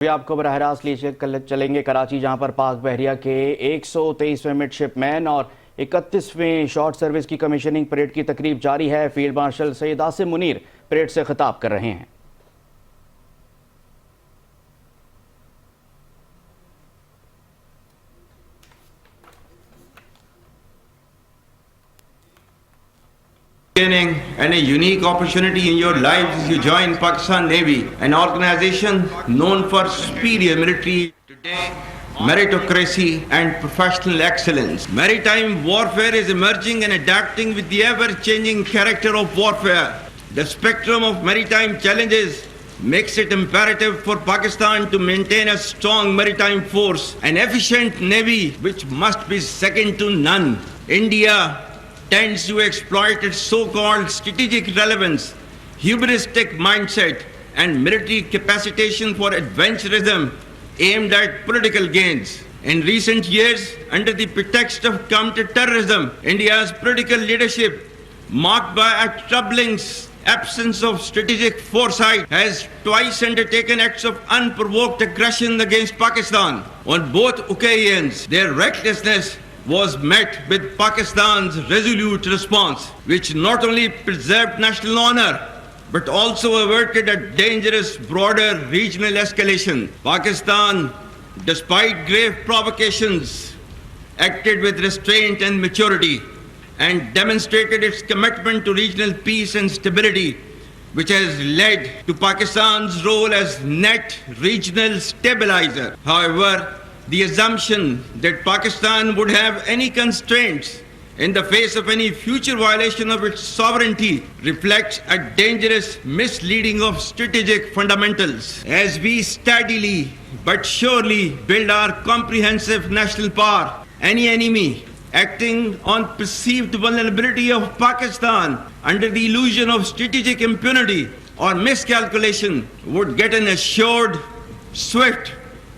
अभी आपको बराह रास्त लीजिए कल चलेंगे कराची, जहां पर पाक बहरिया के 123वें मिडशिपमैन और 31वें शॉर्ट सर्विस की कमीशनिंग परेड की तकरीब जारी है। Field marshal Syed Asim Munir parade से खिताब कर रहे हैं। And a unique opportunity in your lives as you join Pakistan Navy, an organization known for superior military today, meritocracy and professional excellence. Maritime warfare is emerging and adapting with the ever-changing character of warfare. The spectrum of maritime challenges makes it imperative for Pakistan to maintain a strong maritime force, an efficient navy which must be second to none. India tends to exploit its so-called strategic relevance, hubristic mindset, and military capacitation for adventurism aimed at political gains. In recent years, under the pretext of counter-terrorism, India's political leadership, marked by a troubling absence of strategic foresight, has twice undertaken acts of unprovoked aggression against Pakistan. On both occasions, their recklessness was met with Pakistan's resolute response, which not only preserved national honor, but also averted a dangerous broader regional escalation. Pakistan, despite grave provocations, acted with restraint and maturity and demonstrated its commitment to regional peace and stability, which has led to Pakistan's role as net regional stabilizer. However, the assumption that Pakistan would have any constraints in the face of any future violation of its sovereignty reflects a dangerous misleading of strategic fundamentals. As we steadily but surely build our comprehensive national power, any enemy acting on perceived vulnerability of Pakistan under the illusion of strategic impunity or miscalculation would get an assured, swift,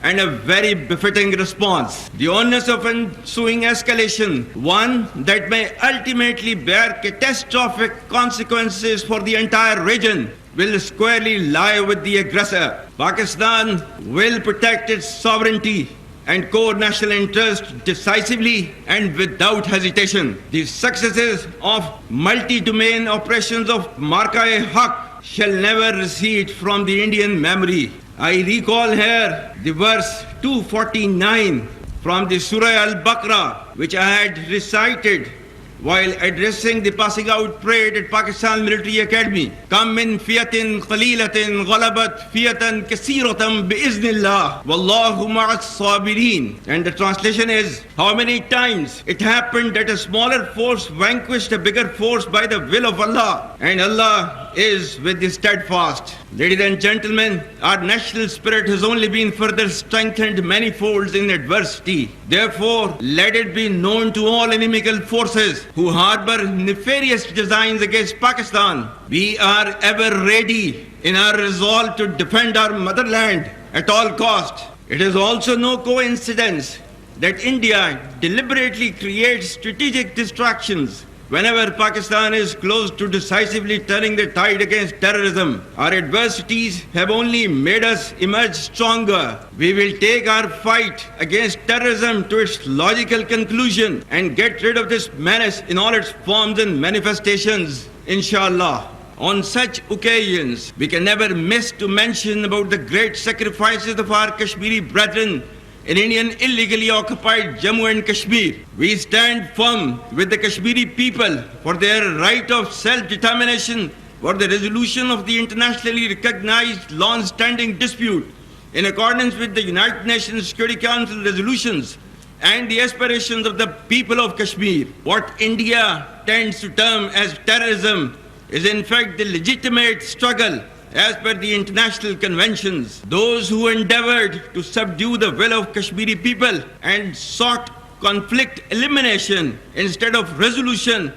and a very befitting response. The onus of ensuing escalation, one that may ultimately bear catastrophic consequences for the entire region, will squarely lie with the aggressor. Pakistan will protect its sovereignty and core national interest decisively and without hesitation. The successes of multi-domain operations of Marka-e-Haq shall never recede from the Indian memory. I recall here the verse 249 from the Surah Al-Baqarah, which I had recited while addressing the passing out parade at Pakistan Military Academy. Kam min fiyatin qalilatin ghalabat fiyatan kaseeratan biiznillah wallahu ma'as sabirin. And the translation is, how many times it happened that a smaller force vanquished a bigger force by the will of Allah, and Allah is with the steadfast. Ladies and gentlemen, our national spirit has only been further strengthened many folds in adversity. Therefore, let it be known to all inimical forces who harbor nefarious designs against Pakistan, we are ever ready in our resolve to defend our motherland at all cost. It is also no coincidence that India deliberately creates strategic distractions whenever Pakistan is close to decisively turning the tide against terrorism. Our adversities have only made us emerge stronger. We will take our fight against terrorism to its logical conclusion and get rid of this menace in all its forms and manifestations, inshallah. On such occasions, we can never miss to mention about the great sacrifices of our Kashmiri brethren in Indian illegally occupied Jammu and Kashmir. We stand firm with the Kashmiri people for their right of self-determination, for the resolution of the internationally recognized long-standing dispute in accordance with the United Nations Security Council resolutions and the aspirations of the people of Kashmir. What India tends to term as terrorism is in fact the legitimate struggle as per the international conventions. Those who endeavored to subdue the will of Kashmiri people and sought conflict elimination instead of resolution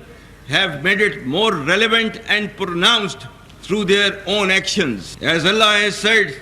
have made it more relevant and pronounced through their own actions. As Allah has said,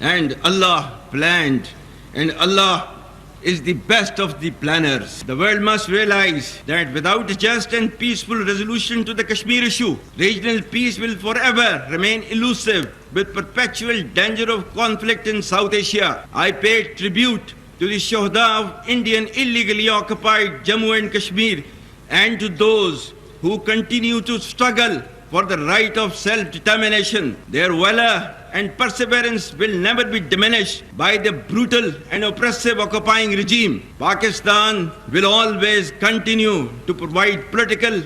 and Allah planned, and Allah is the best of the planners. The world must realize that without a just and peaceful resolution to the Kashmir issue, regional peace will forever remain elusive with perpetual danger of conflict in South Asia. I pay tribute to the Shuhada of Indian illegally occupied Jammu and Kashmir and to those who continue to struggle for the right of self-determination. Their valor and perseverance will never be diminished by the brutal and oppressive occupying regime. Pakistan will always continue to provide political,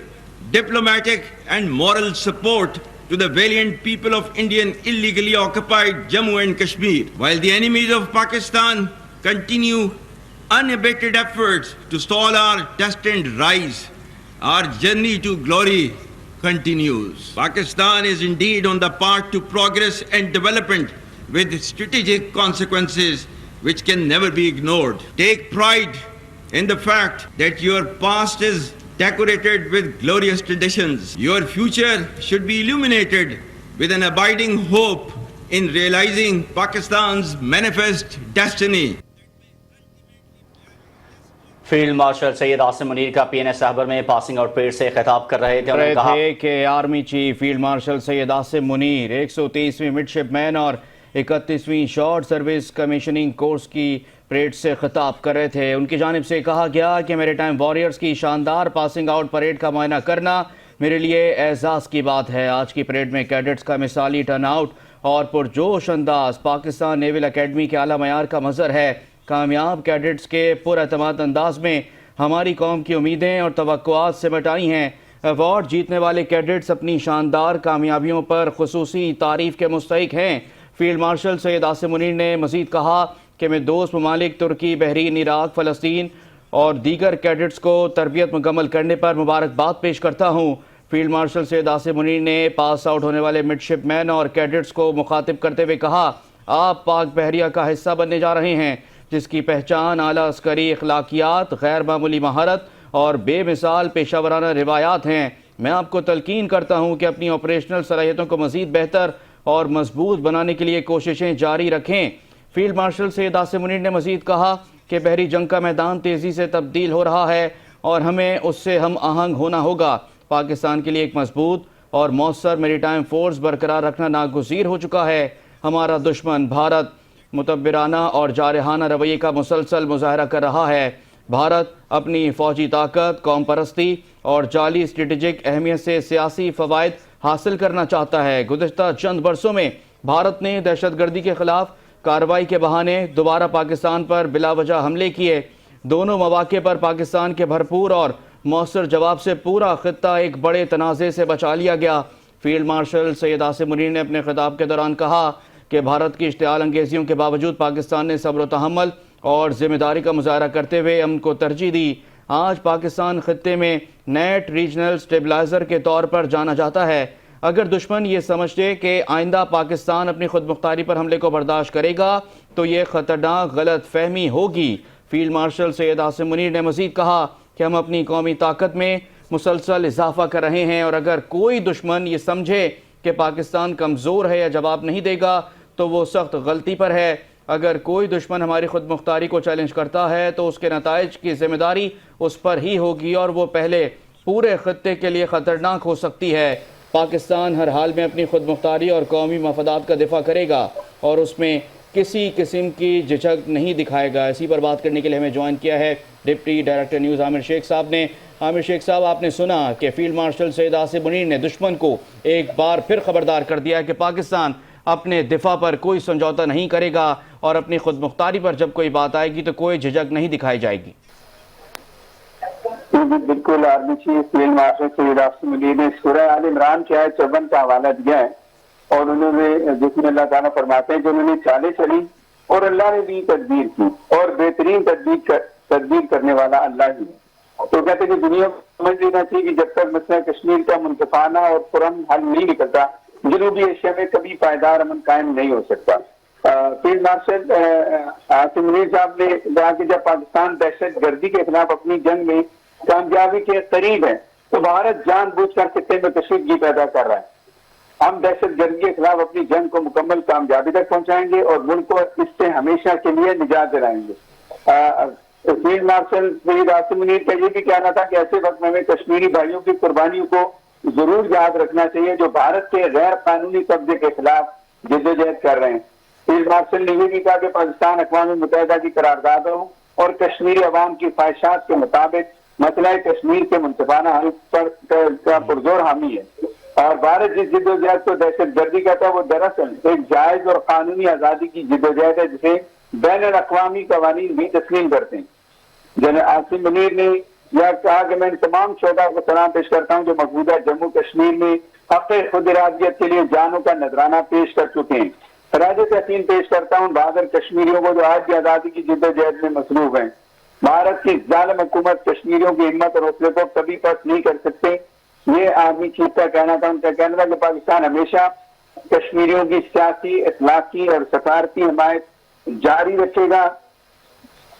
diplomatic and moral support to the valiant people of Indian illegally occupied Jammu and Kashmir. While the enemies of Pakistan continue unabated efforts to stall our destined rise, our journey to glory continues. Pakistan is indeed on the path to progress and development with strategic consequences which can never be ignored. Take pride in the fact that your past is decorated with glorious traditions. Your future should be illuminated with an abiding hope in realizing Pakistan's manifest destiny. Field marshal Syed Asim Munir का PNS सहबर में passing out parade से खिताब कर रहे थे। उन्होंने कहा कि army chief field marshal Syed Asim Munir 123वीं मिडशिपमैन और 31वीं शॉर्ट सर्विस कमीशनिंग कोर्स की परेड से खिताब कर रहे थे। उनकी जानिब से कहा गया कि मेरे टाइम वॉरियर्स की शानदार पासिंग आउट परेड का मुआयना करना मेरे लिए एजाज़ की बात है। आज की परेड में कैडेट्स का मिसाली टर्नआउट और पुरजोश अंदाज पाकिस्तान नेवल अकेडमी के आला मयार का मज़हर है। कामयाब कैडेट्स के पुरअतमाद अंदाज में हमारी कौम की उम्मीदें और तवक्कुआत सिमट आई हैं। अवार्ड जीतने वाले कैडेट्स अपनी शानदार कामयाबियों पर खुसूसी तारीफ़ के मुस्तहिक हैं। फील्ड मार्शल सैयद आसिम मुनीर ने मज़ीद कहा कि मैं दोस्त ममालिक तुर्की, बहरीन, इराक, फ़लस्तीन और दीगर कैडेट्स को तरबियत मुकम्मल करने पर मुबारकबाद पेश करता हूँ। फील्ड मार्शल सैयद आसिम मुनीर ने पास आउट होने वाले मिडशिपमैन और कैडेट्स को मुखातिब करते हुए कहा, आप पाक बहरिया का हिस्सा बनने जा रहे हैं जिसकी पहचान आला अस्करी अखलाकियात, गैर मामूली महारत और बेमिसाल पेशावराना रिवायात हैं। मैं आपको तलकीन करता हूँ कि अपनी ऑपरेशनल सलाहियतों को मज़ीद बेहतर और मजबूत बनाने के लिए कोशिशें जारी रखें। फील्ड मार्शल सैयद आसिम मुनीर ने मज़ीद कहा कि बहरी जंग का मैदान तेज़ी से तब्दील हो रहा है और हमें उससे हम आहंग होना होगा। पाकिस्तान के लिए एक मजबूत और मौसर मेरीटाइम फोर्स बरकरार रखना नागुज़ीर हो चुका है। हमारा दुश्मन भारत मुतब्बिराना और जारहाना रवैये का मुसलसल मुजाहरा कर रहा है। भारत अपनी फ़ौजी ताकत, कौम परस्ती और जाली स्ट्रेटेजिक अहमियत से सियासी फ़वाइद हासिल करना चाहता है। गुज़िश्ता चंद बरसों में भारत ने दहशतगर्दी के ख़िलाफ़ कार्रवाई के बहाने दोबारा पाकिस्तान पर बिलावजह हमले किए। दोनों मौक़े पर पाकिस्तान के भरपूर और मौसर जवाब से पूरा ख़ित्ता एक बड़े तनाज़े से बचा लिया गया। फील्ड मार्शल सैयद आसिम मुनीर ने अपने खिताब के दौरान कहा कि भारत की इश्तिआल अंगेजियों के बावजूद पाकिस्तान ने सब्र तहम्मुल और जिम्मेदारी का मुजाहरा करते हुए अमन को तरजीह दी। आज पाकिस्तान खित्ते में नेट रीजनल स्टेबलाइज़र के तौर पर जाना जाता है। अगर दुश्मन ये समझे कि आइंदा पाकिस्तान अपनी खुद मुख्तारी पर हमले को बर्दाश्त करेगा तो ये ख़तरनाक गलत फहमी होगी। फील्ड मार्शल सैयद आसिम मुनीर ने मज़ीद कहा कि हम अपनी कौमी ताकत में मुसलसल इजाफा कर रहे हैं और अगर कोई दुश्मन ये समझे कि पाकिस्तान कमज़ोर है या जवाब नहीं देगा तो वो सख्त गलती पर है। अगर कोई दुश्मन हमारी खुद मुख्तारी को चैलेंज करता है तो उसके नताइज की जिम्मेदारी उस पर ही होगी और वो पहले पूरे खत्ते के लिए ख़तरनाक हो सकती है। पाकिस्तान हर हाल में अपनी खुद मुख्तारी और कौमी मफादात का दिफा करेगा और उसमें किसी किस्म की झिझक नहीं दिखाएगा। इसी पर बात करने के लिए हमें ज्वाइन किया है deputy director news Aamir Sheikh साहब ने। आमिर शेख साहब, आपने सुना कि फील्ड मार्शल सैयद आसिम मुनीर ने दुश्मन को एक बार फिर खबरदार कर दिया कि पाकिस्तान अपने दिफा पर कोई समझौता नहीं करेगा और अपनी खुद मुख्तारी पर जब कोई बात आएगी तो कोई झिझक नहीं दिखाई जाएगी। बिल्कुल, army chief field marshal Syed Asim Munir ने सूरह आल इमरान की आयत 54 का हवाला दिया है और उन्होंने जिसमें अल्लाह ताला फरमाते हैं कि उन्होंने चालें चली और अल्लाह ने भी तदबीर की और बेहतरीन तदबीर करने वाला अल्लाह ही है। तो कहते हैं कि दुनिया को समझ लेना चाहिए कि जब तक मसला कश्मीर का मुंतफाना और पुरअमन हल नहीं निकलता जनूबी एशिया में कभी पायदार अमन कायम नहीं हो सकता। फील्ड मार्शल आसिम मुनीर साहब ने कहा कि जब पाकिस्तान दहशत गर्दी के खिलाफ अपनी जंग में कामयाबी के करीब है तो भारत जानबूझकर खित्ते में कशीदगी पैदा कर रहा है। हम दहशत गर्दी के खिलाफ अपनी जंग को मुकम्मल कामयाबी तक पहुंचाएंगे और मुल्क को इससे हमेशा के लिए निजात दिलाएंगे। तो फील्ड मार्शल सईद आसिम मुनीर का ये भी कहना था कि ऐसे वक्त में हमें कश्मीरी भाइयों की कुर्बानियों को जरूर याद रखना चाहिए जो भारत के गैर कानूनी कब्जे के खिलाफ जिद्दोजहद कर रहे हैं। फील्ड मार्शल ने यह भी कहा कि पाकिस्तान अक़वाम मुत्तहिदा की करारदादों और कश्मीरी अवाम की ख्वाहिशात के मुताबिक मसला कश्मीर के मुंसिफाना हल पर का पुरजोर हामी है और भारत जिस जिद्दोजहद को दहशत गर्दी कहता है वो दरअसल एक जायज और कानूनी आजादी की जिद्दोजहद है जिसे बैन अवी कवानीन भी तस्लीम करते हैं। जनरल आसिम मुनीर ने यह कहा कि मैं तमाम शोधा को सलाम पेश करता हूँ जो मकबूजा जम्मू कश्मीर में हक़ खुद इरादियत के लिए जानों का नजराना पेश कर चुके हैं। खराज तहसीन पेश करता हूँ बहादुर कश्मीरियों को जो आज की आजादी की जिद्दोजहद में मसरूफ हैं। भारत की जालिम हुकूमत कश्मीरियों की हिम्मत और हौसले को कभी पस्त नहीं कर सकते। ये आर्मी चीफ का कहना था। उनका कहना था कि पाकिस्तान हमेशा कश्मीरियों की सियासी, अखलाकी और सफारती हिमायत जारी रखेगा।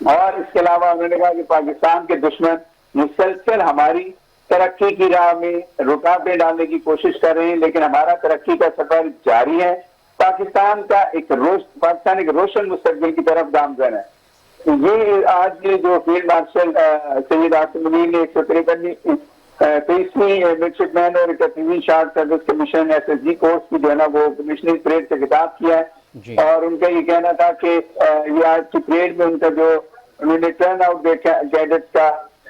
और इसके अलावा उन्होंने कहा कि पाकिस्तान के दुश्मन मुसलसल हमारी तरक्की की राह में रुकावटें डालने की कोशिश कर रहे हैं, लेकिन हमारा तरक्की का सफर जारी है। पाकिस्तान एक रोशन मुस्तकबिल की तरफ गामजन है। ये आज ये जो फील्ड मार्शल सईद आसिम मुनीर ने 153वीं मिडशिपमैन और 31वीं short service commission SSG course की जो है ना वो कमिश्नरिंग परेड से खिताब किया है और उनका ये कहना था कि ये आज की परेड में उनका जो उन्होंने टर्न आउट कैडेट का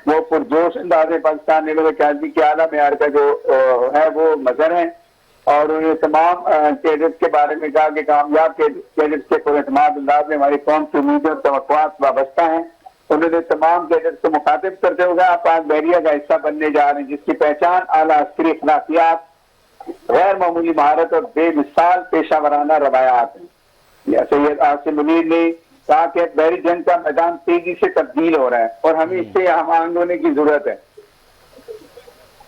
वो पुरजोश अंदाज है। पाकिस्तान ने अकादमी के आला मेयार का जो है वो मजर है और उन्होंने तमाम कैडेट्स के बारे में कहा कि कामयाब कैडेट्स के पुरएतमाद अंदाज में हमारी कौम की उम्मीदें और तवक्कुआत वाबस्ता हैं। उन्होंने तमाम कैडेट्स को मुखातिब करते हुए आप पाक बहरिया का हिस्सा बनने जा रहे हैं जिसकी पहचान आला अस्करी अखलाकियात, गैर मामूली महारत और बेमिसाल पेशा वराना रवायात है। सैयद आसिम मुनीर ने कहा कि बहरी जंग का मैदान तेजी से तब्दील हो रहा है और हमें इससे हम आंग होने की जरूरत है।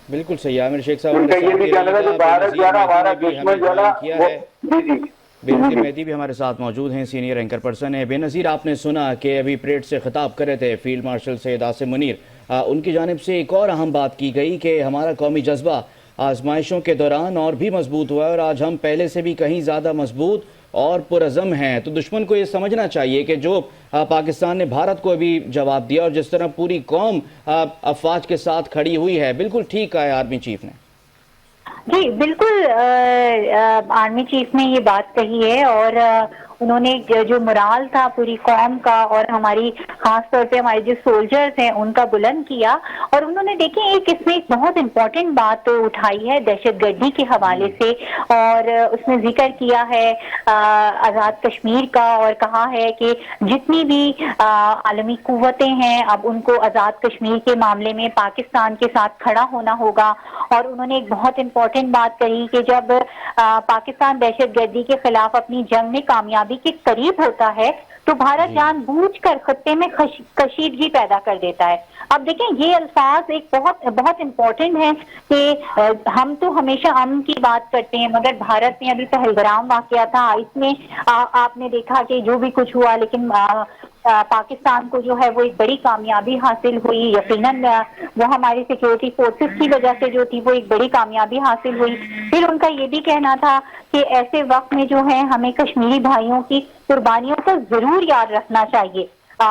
बिल्कुल सही। आमिर शेख साहब उनका ये भी कहना था कि भारत द्वारा हमारा दुश्मन जो है जी बेनज़ीर मेहदी भी हमारे साथ मौजूद हैं, सीनियर एंकर पर्सन है। बेनज़ीर, आपने सुना कि अभी परेड से खिताब कर रहे थे फील्ड मार्शल सैयद आसिम मुनीर। उनकी जानिब से एक और अहम बात की गई कि हमारा कौमी जज्बा आजमाइशों के दौरान और भी मजबूत हुआ है और आज हम पहले से भी कहीं ज़्यादा मजबूत और पुरअज़म हैं। तो दुश्मन को ये समझना चाहिए कि जो पाकिस्तान ने भारत को भी जवाब दिया और जिस तरह पूरी कौम अफवाज के साथ खड़ी हुई है, बिल्कुल ठीक कहा है आर्मी चीफ ने। जी बिल्कुल, आर्मी चीफ ने ये बात कही है और उन्होंने जो मोराल था पूरी कौम का और हमारी खास तौर पे हमारे जो सोल्जर्स हैं उनका बुलंद किया। और उन्होंने देखिए इसमें एक बहुत इम्पोर्टेंट बात तो उठाई है दहशतगर्दी के हवाले से और उसमें जिक्र किया है आज़ाद कश्मीर का और कहा है कि जितनी भी आलमी कुव्वतें हैं अब उनको आज़ाद कश्मीर के मामले में पाकिस्तान के साथ खड़ा होना होगा। और उन्होंने एक बहुत इम्पोर्टेंट बात कही कि जब पाकिस्तान दहशतगर्दी के खिलाफ अपनी जंग में कामयाबी के करीब होता है तो भारत जानबूझकर खत्ते में कशीदगी पैदा कर देता है। अब देखें ये अल्फाज एक बहुत इम्पोर्टेंट है कि हम तो हमेशा अमन की बात करते हैं मगर भारत में अभी पहलगाम वाकया था, इसमें आपने देखा कि जो भी कुछ हुआ लेकिन पाकिस्तान को जो है वो एक बड़ी कामयाबी हासिल हुई। यकीनन वो हमारी सिक्योरिटी फोर्सेस की वजह से जो थी वो एक बड़ी कामयाबी हासिल हुई। फिर उनका ये भी कहना था कि ऐसे वक्त में जो है हमें कश्मीरी भाइयों की कुर्बानियों को जरूर याद रखना चाहिए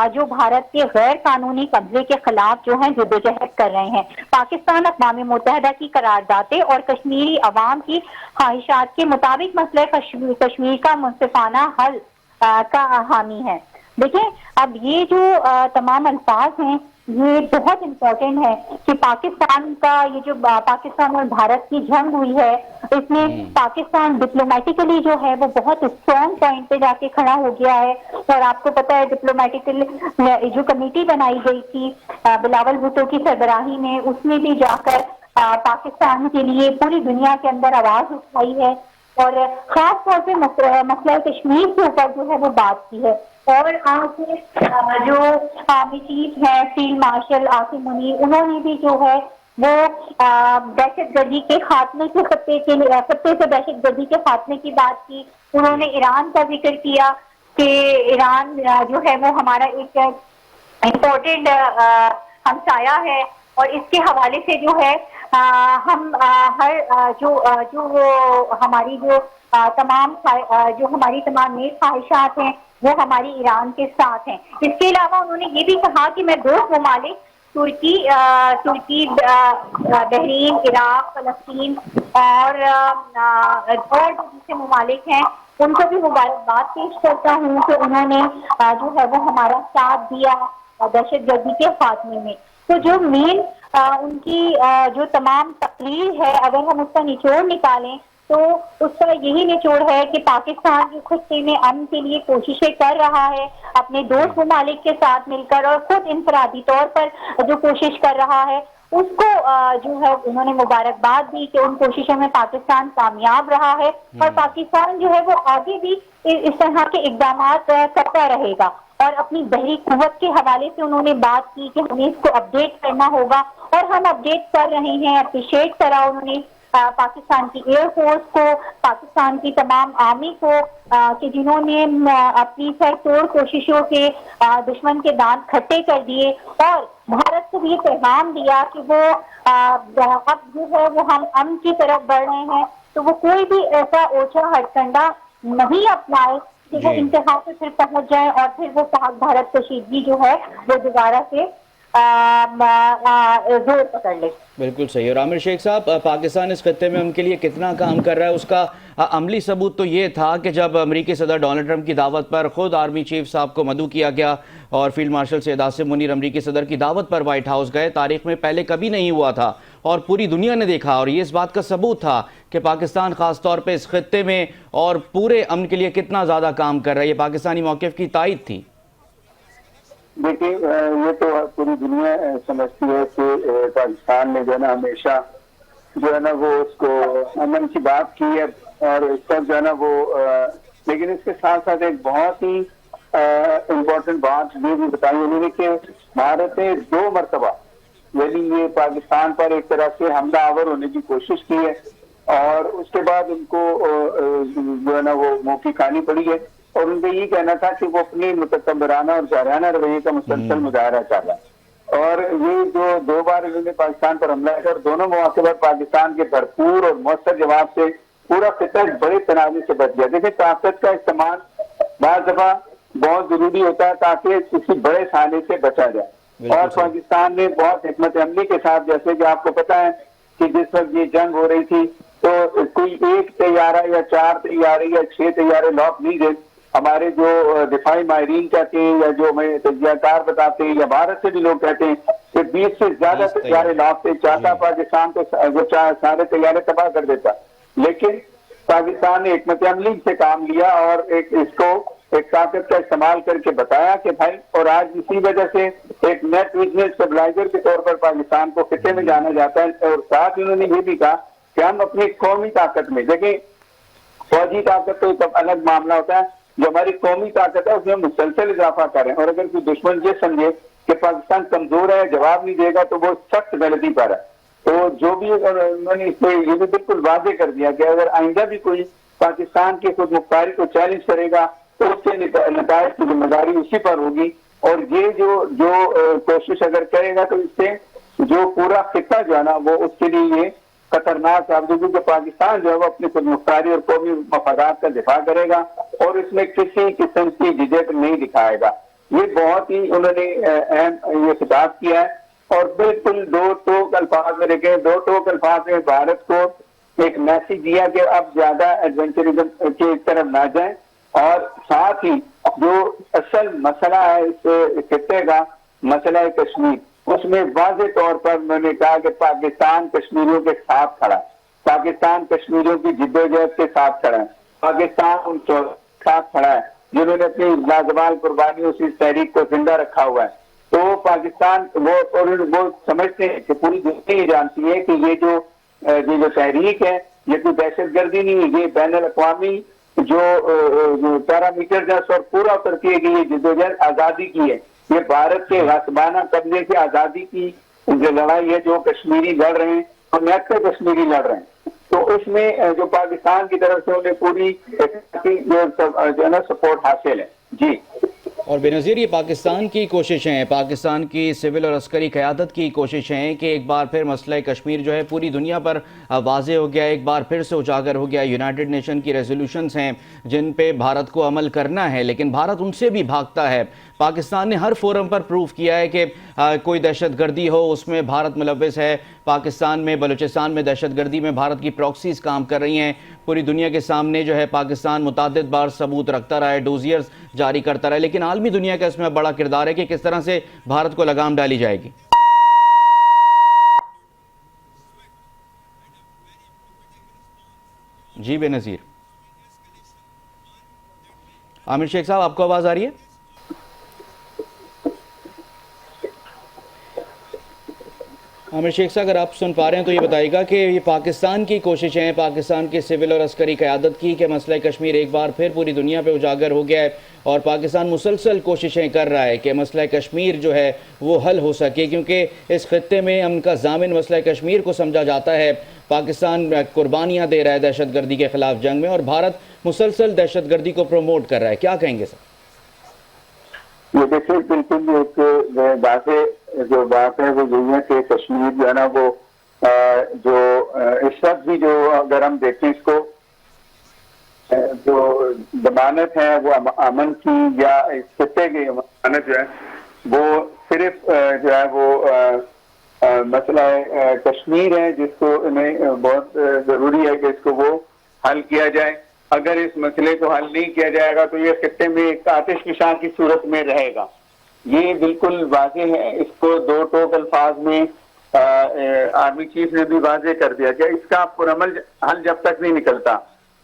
जो भारत के गैर कानूनी कब्जे के खिलाफ जो है जिद्दोजहद कर रहे हैं। पाकिस्तान अक़वाम मुत्तहिदा की करारदादे और कश्मीरी अवाम की ख्वाहिशात के मुताबिक मसले कश्मीर का मुंसिफाना हल का हामी है। देखिए अब ये जो तमाम अल्फाज हैं ये बहुत इम्पोर्टेंट है कि पाकिस्तान का ये जो पाकिस्तान और भारत की जंग हुई है इसमें पाकिस्तान डिप्लोमेटिकली जो है वो बहुत स्ट्रॉन्ग पॉइंट पे जाके खड़ा हो गया है। और आपको पता है डिप्लोमेटिकली जो कमेटी बनाई गई थी बिलावल भुट्टो की सरबराही में उसमें भी जाकर पाकिस्तान के लिए पूरी दुनिया के अंदर आवाज उठाई है और खास तौर पे मसला कश्मीर के ऊपर जो है वो बात की है। और आज जो आर्मी चीफ है फील्ड मार्शल आसिम मुनीर उन्होंने भी जो है वो दहशतगर्दी के खात्मे के खत्ते से दहशतगर्दी के खात्मे की बात की। उन्होंने ईरान का जिक्र किया कि ईरान जो है वो हमारा एक इम्पोर्टेंट हमसाया है और इसके हवाले से जो है हम जो वो हमारी जो हमारी तमाम नेक ख्वाहिशात हैं वो हमारी ईरान के साथ हैं। इसके अलावा उन्होंने ये भी कहा कि मैं 2 ममालिक तुर्की, बहरीन, इराक, फलस्तीन और जो दूसरे ममालिक हैं उनको भी मुबारकबाद पेश करता हूँ कि उन्होंने जो है वो हमारा साथ दिया दहशतगर्दी के खात्मे में। तो जो मेन उनकी जो तमाम तकरीर है, अगर हम उसका निचोड़ निकालें तो उसका यही निचोड़ है कि पाकिस्तान जो खित्ते में अमन के लिए कोशिशें कर रहा है अपने दोस्त ममालिक के साथ मिलकर और खुद इंफरादी तौर पर जो कोशिश कर रहा है उसको जो है उन्होंने मुबारकबाद दी कि उन कोशिशों में पाकिस्तान कामयाब रहा है और पाकिस्तान जो है वो आगे भी इस तरह के इकदाम करता रहेगा। और अपनी बहरी कुव्वत के हवाले से उन्होंने बात की कि हमें इसको अपडेट करना होगा और हम अपडेट कर रहे हैं। अप्रिशिएट करा उन्होंने पाकिस्तान की एयरफोर्स को, पाकिस्तान की तमाम आर्मी को कि जिन्होंने अपनी सरतोड़ कोशिशों से दुश्मन के दांत खट्टे कर दिए और भारत को भी ये पैगाम दिया कि वो अब जो है वो हम अमन की तरफ बढ़ रहे हैं, तो वो कोई भी ऐसा ओछा हथकंडा नहीं अपनाए कि वो इंतहा पे फिर पहुंच जाए और फिर वो पाक भारत कशीदगी जो है वो दोबारा से जोर पकड़ ले। बिल्कुल सही। और आमिर शेख साहब, पाकिस्तान इस खत्ते में उनके लिए कितना काम कर रहा है उसका अमली सबूत तो ये था कि जब अमेरिकी सदर डोनाल्ड ट्रंप की दावत पर खुद आर्मी चीफ साहब को मदऊ किया गया और फील्ड मार्शल सैयद आसिम मुनीर अमेरिकी सदर की दावत पर व्हाइट हाउस गए। तारीख में पहले कभी नहीं हुआ था और पूरी दुनिया ने देखा और ये इस बात का सबूत था कि पाकिस्तान खास तौर पर इस खत्ते में और पूरे अमन के लिए कितना ज़्यादा काम कर रहा है। ये पाकिस्तानी मौक़िफ़ की तायद थी। देखिए, ये तो पूरी दुनिया समझती है कि पाकिस्तान ने जो है ना हमेशा जो है ना वो उसको अमन की बात की है और इस पर जो है ना वो लेकिन इसके साथ साथ एक बहुत ही इम्पोर्टेंट बात ये भी बताई उन्होंने कि भारत ने 2 मरतबा यदि ये पाकिस्तान पर एक तरह से हमला आवर होने की कोशिश की है और उसके बाद उनको जो है ना वो मुंह की खानी पड़ी है और उनको ये कहना था कि वो अपनी मुतकब्बराना और जारहाना रवैये का मुसलसल मुजाहरा कर रहा है। और ये जो 2 बार इन्होंने पाकिस्तान पर हमला किया और दोनों मौके पर पाकिस्तान के भरपूर और मौसर जवाब से पूरा खिता बड़े तनाजे से बच गया। देखिए, ताकत का इस्तेमाल बार दफा बहुत जरूरी होता है ताकि किसी बड़े साने से बचा जाए और पाकिस्तान ने बहुत हिकमत अमली के साथ, जैसे कि आपको पता है कि जिस वक्त ये जंग हो रही थी तो कोई 1 तैयारा या 4 तैयारे या 6 तैयारे लॉक नहीं गए। हमारे जो दिफाई माहिरीन कहते हैं या जो हमें तजियाकार बताते हैं या भारत से भी लोग कहते हैं कि 20 से ज्यादा तैयारे लॉक थे। चाहता पाकिस्तान को वो सारे तैयारे तबाह कर देता, लेकिन पाकिस्तान ने हिकमत अमली से काम लिया और इसको एक ताकत का इस्तेमाल करके बताया कि भाई, और आज इसी वजह से एक नेट बिजनेस स्टेबलाइजर के तौर पर पाकिस्तान को खिते में जाना जाता है। और साथ ही उन्होंने ये भी कहा कि हम अपनी कौमी ताकत में, देखिए फौजी ताकत तो एक अलग मामला होता है, जो हमारी कौमी ताकत है उसमें मुसलसल इजाफा करें और अगर कोई दुश्मन ये समझे कि पाकिस्तान कमजोर है, जवाब नहीं देगा, तो वो सख्त गलती पर है। तो जो भी उन्होंने इसमें ये भी बिल्कुल वाजे कर दिया कि अगर आइंदा भी कोई पाकिस्तान की खुद मुख्तारी को चैलेंज करेगा तो उसके नतायज की जिम्मेदारी उसी पर होगी और ये जो कोशिश अगर करेगा तो इससे जो पूरा खिता जो है ना वो उसके लिए ये खतरनाक साबित होगी कि पाकिस्तान जो है वो अपनी खुद मुख्तारी और कौमी मफादात का दिफा करेगा और इसमें किसी किस्म की झिझक नहीं दिखाएगा। ये बहुत ही उन्होंने अहम ये खिताब किया है और बिल्कुल 2 टोक अल्फाज में देखें, 2 टोक अल्फाज में भारत को एक मैसेज दिया कि अब ज्यादा एडवेंचरिज्म की तरफ ना जाए और साथ ही जो असल मसला है इस खिते का, मसला है कश्मीर, उसमें वाज़े तौर पर उन्होंने कहा कि पाकिस्तान कश्मीरियों के साथ खड़ा है, पाकिस्तान कश्मीरियों की जिद्दोजहद के साथ खड़ा है, पाकिस्तान उनके साथ खड़ा है जिन्होंने अपनी लाजवाल कुर्बानियों से इस तहरीक को जिंदा रखा हुआ है। तो पाकिस्तान वो समझते हैं कि पूरी दुनिया ये जानती है कि ये जो तहरीक है ये कोई दहशतगर्दी नहीं है, ये बैनुल अक़वामी जो पैरामीटर है और पूरा उतर के ये जिद्दोजहद आजादी की है। ये भारत के गासबाना कब्जे से आजादी की जो लड़ाई है, जो कश्मीरी लड़ रहे हैं और नेक्स्ट कश्मीरी लड़ रहे हैं, तो उसमें जो पाकिस्तान की तरफ से उन्हें पूरी जो है ना सपोर्ट हासिल है। जी और बेनज़ीर ये पाकिस्तान की कोशिशें हैं, पाकिस्तान की सिविल और अस्करी क़यादत की कोशिशें हैं कि एक बार फिर मसला कश्मीर जो है पूरी दुनिया पर वाज़े हो गया, एक बार फिर से उजागर हो गया। यूनाइटेड नेशन की रेजोल्यूशंस हैं जिन पे भारत को अमल करना है, लेकिन भारत उनसे भी भागता है। पाकिस्तान ने हर फोरम पर प्रूव किया है कि कोई दहशतगर्दी हो उसमें भारत मुलव्विस है। पाकिस्तान में, बलूचिस्तान में दहशतगर्दी में भारत की प्रॉक्सीज काम कर रही हैं। पूरी दुनिया के सामने जो है पाकिस्तान मुतादिद बार सबूत रखता रहा है, डोजियर्स जारी करता रहा है, लेकिन आलमी दुनिया का इसमें बड़ा किरदार है कि किस तरह से भारत को लगाम डाली जाएगी। जी बेनज़ीर। आमिर शेख साहब, आपको आवाज़ आ रही है? आमिर शेख साहब, अगर आप सुन पा रहे हैं तो ये बताइएगा कि ये पाकिस्तान की कोशिशें हैं, पाकिस्तान की सिविल और अस्करी क़यादत की, कि मसला कश्मीर एक बार फिर पूरी दुनिया पे उजागर हो गया है और पाकिस्तान मुसलसल कोशिशें कर रहा है कि मसला कश्मीर जो है वो हल हो सके, क्योंकि इस खत्ते में उनका ज़ामिन मसला कश्मीर को समझा जाता है। पाकिस्तान कुर्बानियाँ दे रहा है दहशतगर्दी के ख़िलाफ़ जंग में और भारत मुसलसल दहशतगर्दी को प्रमोट कर रहा है। क्या कहेंगे सर? ये देखिए, बिल्कुल एक बात है वो यही है कि कश्मीर जो है ना वो इस वक्त भी जो अगर हम देखें इसको जो जमानत है वो अमन की या इस खत्ते की जमानत जो है वो सिर्फ जो है वो मसला कश्मीर है, जिसको इन्हें बहुत जरूरी है कि इसको वो हल किया जाए। अगर इस मसले को हल नहीं किया जाएगा तो ये खत्ते में एक आतिशफशां की सूरत में रहेगा। ये बिल्कुल वाजे है। इसको दो टोक अल्फाज में आर्मी चीफ ने भी वाजे कर दिया कि इसका पुरअमल हल जब तक नहीं निकलता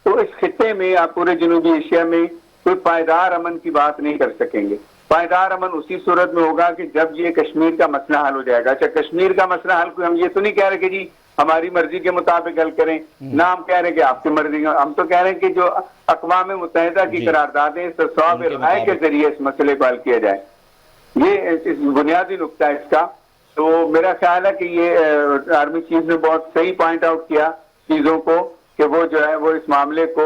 तो इस खत्ते में आप पूरे जनूबी एशिया में कोई पायदार अमन की बात नहीं कर सकेंगे। पायदार अमन उसी सूरत में होगा कि जब ये कश्मीर का मसला हल हो जाएगा। अच्छा, कश्मीर का मसला हल कोई हम ये तो नहीं कह रहे कि जी हमारी मर्जी के मुताबिक हल करें, ना हम कह रहे कि आपकी मर्जी, हम तो कह रहे हैं कि जो अक़वाम मुत्तहिदा की करारदादें सवाब राय के जरिए इस मसले को हल किया जाए। ये इस बुनियादी नुक्ता है इसका। तो मेरा ख्याल है कि ये आर्मी चीफ ने बहुत सही पॉइंट आउट किया चीजों को कि वो जो है वो इस मामले को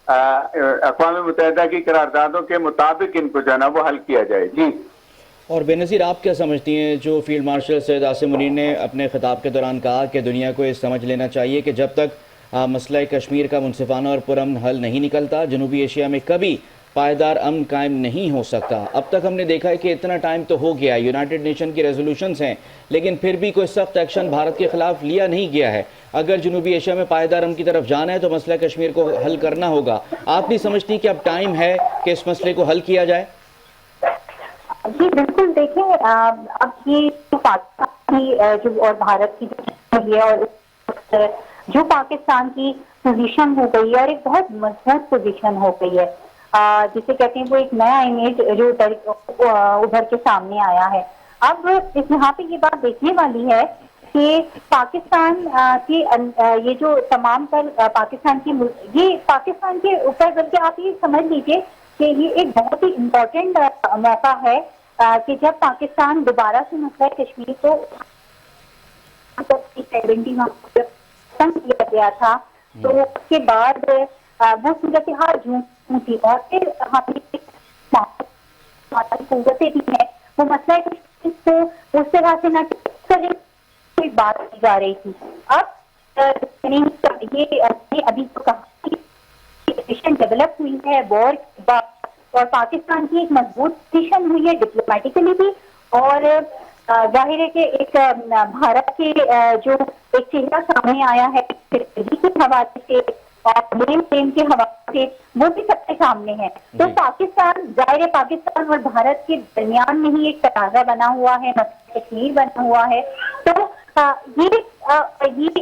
अक़वाम मुत्तहिदा की करारदादों के मुताबिक इनको जो है ना वो हल किया जाए। जी। और बेनज़ीर, आप क्या समझती हैं जो फील्ड मार्शल सैयद आसिम मुनीर ने अपने खिताब के दौरान कहा कि दुनिया को ये समझ लेना चाहिए कि जब तक मसला कश्मीर का मुनसिफाना और पुरअमन हल नहीं निकलता जनूबी एशिया में कभी पायदार अमन कायम नहीं हो सकता। अब तक हमने देखा है कि इतना टाइम तो हो गया, यूनाइटेड नेशन की रेजोल्यूशंस हैं, लेकिन फिर भी कोई सख्त एक्शन भारत के खिलाफ लिया नहीं गया है। अगर जनूबी एशिया में पायदार अमन की तरफ जाना है तो मसला कश्मीर को हल करना होगा। आप नहीं समझती कि अब टाइम है कि इस मसले को हल किया जाए? जी बिल्कुल। देखिए, अब ये जो पाकिस्तान की जो और भारत की जो है और जो पाकिस्तान की पोजीशन हो गई है और एक बहुत मजबूत पोजीशन हो गई है, जिसे कहते हैं वो एक नया इमेज जो उभर के सामने आया है। अब इस यहाँ पे ये बात देखने वाली है कि पाकिस्तान के ये जो तमाम पर पाकिस्तान के ऊपर बल्कि आप ये समझ लीजिए कि ये एक बहुत ही इम्पोर्टेंट मौका है कि जब पाकिस्तान दोबारा से मसला कश्मीर को किया गया था तो उसके बाद वो सूरत हाल झूठी थी और फिर कुव्वतें भी है वो मसला कश्मीर को उस तरह से न कोई बात की जा रही थी। अब ये अभी तो कहा डेवलप हुई है वॉर और पाकिस्तान की एक मजबूत पोजीशन हुई है डिप्लोमेटिकली भी, और जाहिर है कि एक भारत के जो एक चेहरा सामने आया है के हवाले से और लेन देन के हवाले से वो भी सबके सामने है। तो पाकिस्तान, जाहिर है पाकिस्तान और भारत के दरमियान में ही एक तनाज़ा बना हुआ है, कश्मीर बना हुआ है। तो ये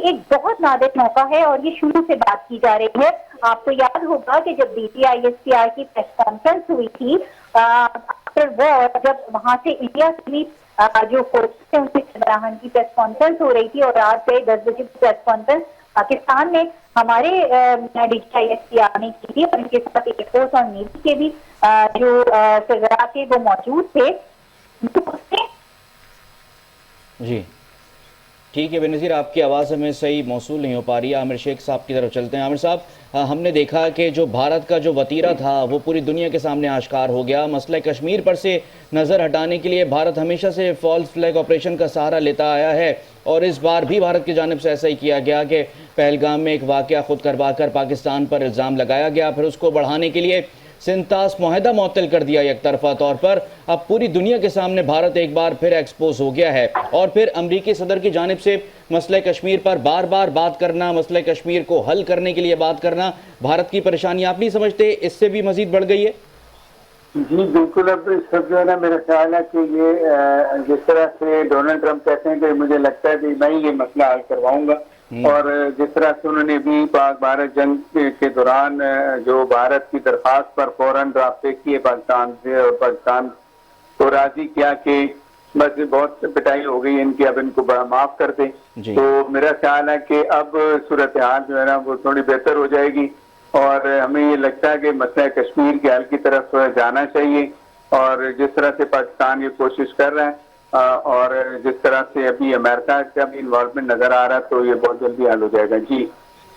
एक बहुत नादिर मौका है और ये शुरू से बात की जा रही है। आपको याद होगा कि जब DPISPR की प्रेस कॉन्फ्रेंस हुई थी आफ्टर वॉर, जब वहां से इंडिया से भी जो फोर्स थे उनकी सरबराहान की प्रेस कॉन्फ्रेंस हो रही थी और रात के 10 बजे की प्रेस कॉन्फ्रेंस पाकिस्तान ने हमारे DPISPR ने की थी और इनके साथ एयरफोर्स और नेवी के भी जो सरबराह थे वो मौजूद थे। जी ठीक है बेनज़ीर, आपकी आवाज़ हमें सही मौसूल नहीं हो पा रही है। आमिर शेख साहब की तरफ चलते हैं। आमिर साहब, हमने देखा कि जो भारत का जो वतीरा था वो पूरी दुनिया के सामने आश्कार हो गया। मसला कश्मीर पर से नज़र हटाने के लिए भारत हमेशा से फॉल्स फ्लैग ऑपरेशन का सहारा लेता आया है और इस बार भी भारत की जानिब से ऐसा ही किया गया कि पहलगाम में एक वाक़या खुद करवा कर पाकिस्तान पर इल्ज़ाम लगाया गया, फिर उसको बढ़ाने के लिए सिंतास मुआहदा मुअत्तल कर दिया एक तरफा तौर पर। अब पूरी दुनिया के सामने भारत एक बार फिर एक्सपोज हो गया है और फिर अमरीकी सदर की जानिब से मसले कश्मीर पर बार बार बात करना, मसले कश्मीर को हल करने के लिए बात करना, भारत की परेशानी आप नहीं समझते इससे भी मजीद बढ़ गई है? जी बिल्कुल। अब सब जो है ना, मेरा ख्याल है कि ये जिस तरह से डोनाल्ड ट्रंप कहते हैं कि मुझे लगता है कि मैं ये मसला हल करवाऊंगा, और जिस तरह से उन्होंने भी पाक भारत जंग के दौरान जो भारत की दरखास्त पर फौरन राब्ते किए पाकिस्तान से और पाकिस्तान को राजी किया कि बस बहुत पिटाई हो गई इनकी, अब इनको माफ कर दें, तो मेरा ख्याल है कि अब सूरत हाल जो है ना वो थोड़ी बेहतर हो जाएगी और हमें ये लगता है कि मसला कश्मीर के हल की तरफ जाना चाहिए। और जिस तरह से पाकिस्तान ये कोशिश कर रहा है और जिस तरह से अभी अमेरिका का भी इन्वॉल्वमेंट नजर आ रहा है, तो ये बहुत जल्दी हल हो जाएगा। जी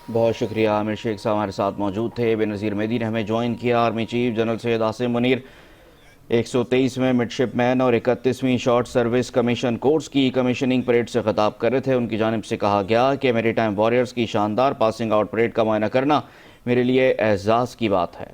बहुत शुक्रिया। आमिर शेख साहब हमारे साथ मौजूद थे। बेनज़ीर मेहदी ने हमें ज्वाइन किया। Army chief general Syed Asim Munir 123वें मिडशिपमैन और 31वीं शॉर्ट सर्विस कमीशन कोर्स की कमीशनिंग परेड से खिताब कर रहे थे। उनकी जानिब से कहा गया कि मेरीटाइम वॉरियर्स की शानदार पासिंग आउट परेड का मुआयना करना मेरे लिए एहसास की बात है।